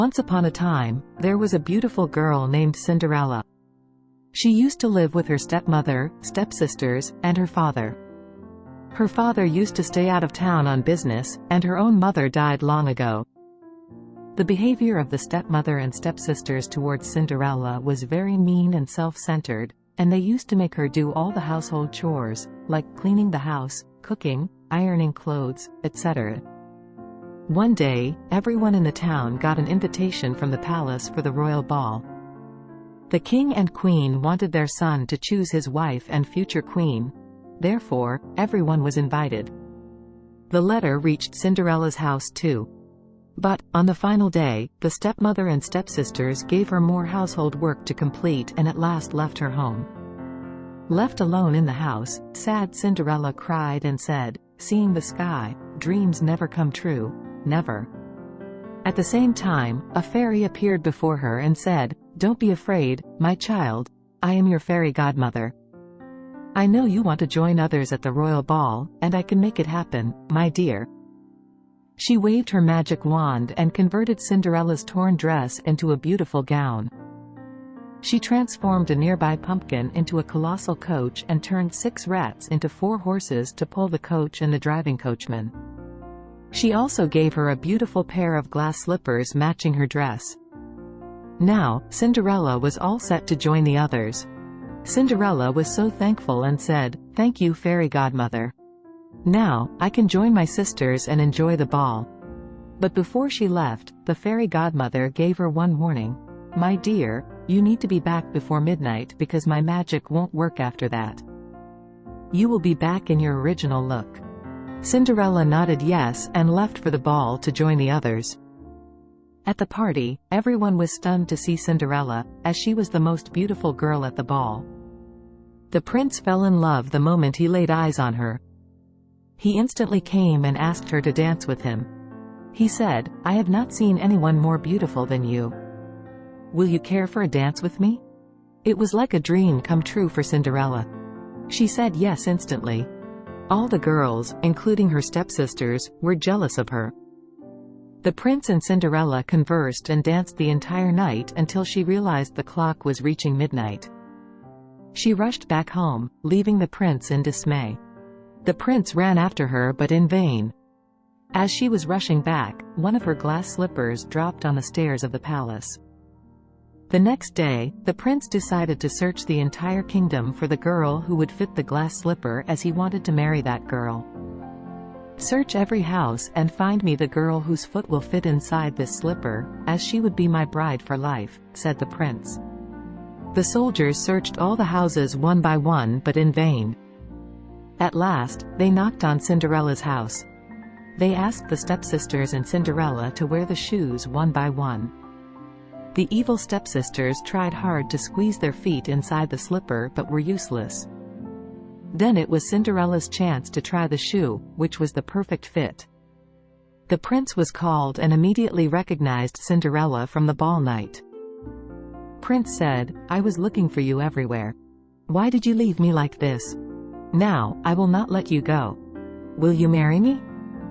Once upon a time, there was a beautiful girl named Cinderella. She used to live with her stepmother, stepsisters, and her father. Her father used to stay out of town on business, and her own mother died long ago. The behavior of the stepmother and stepsisters towards Cinderella was very mean and self-centered, and they used to make her do all the household chores, like cleaning the house, cooking, ironing clothes, etc. One day, everyone in the town got an invitation from the palace for the royal ball. The king and queen wanted their son to choose his wife and future queen. Therefore, everyone was invited. The letter reached Cinderella's house too. But, on the final day, the stepmother and stepsisters gave her more household work to complete and at last left her home. Left alone in the house, sad Cinderella cried and said, "Seeing the sky, dreams never come true, never." At the same time, a fairy appeared before her and said, "Don't be afraid, my child, I am your fairy godmother. I know you want to join others at the royal ball, and I can make it happen, my dear." She waved her magic wand and converted Cinderella's torn dress into a beautiful gown. She transformed a nearby pumpkin into a colossal coach and turned 6 rats into 4 horses to pull the coach and the driving coachman. She also gave her a beautiful pair of glass slippers matching her dress. Now, Cinderella was all set to join the others. Cinderella was so thankful and said, "Thank you, fairy godmother. Now, I can join my sisters and enjoy the ball." But before she left, the fairy godmother gave her one warning. "My dear, you need to be back before midnight because my magic won't work after that. You will be back in your original look." Cinderella nodded yes and left for the ball to join the others. At the party, everyone was stunned to see Cinderella, as she was the most beautiful girl at the ball. The prince fell in love the moment he laid eyes on her. He instantly came and asked her to dance with him. He said, "I have not seen anyone more beautiful than you. Will you care for a dance with me?" It was like a dream come true for Cinderella. She said yes instantly. All the girls, including her stepsisters, were jealous of her. The prince and Cinderella conversed and danced the entire night until she realized the clock was reaching midnight. She rushed back home, leaving the prince in dismay. The prince ran after her but in vain. As she was rushing back, one of her glass slippers dropped on the stairs of the palace. The next day, the prince decided to search the entire kingdom for the girl who would fit the glass slipper as he wanted to marry that girl. "Search every house and find me the girl whose foot will fit inside this slipper, as she would be my bride for life," said the prince. The soldiers searched all the houses one by one but in vain. At last, they knocked on Cinderella's house. They asked the stepsisters and Cinderella to wear the shoes one by one. The evil stepsisters tried hard to squeeze their feet inside the slipper but were useless. Then it was Cinderella's chance to try the shoe, which was the perfect fit. The prince was called and immediately recognized Cinderella from the ball night. Prince said, "I was looking for you everywhere. Why did you leave me like this? Now, I will not let you go. Will you marry me?"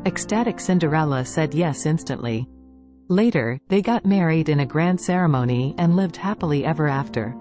Ecstatic Cinderella said yes instantly. Later, they got married in a grand ceremony and lived happily ever after.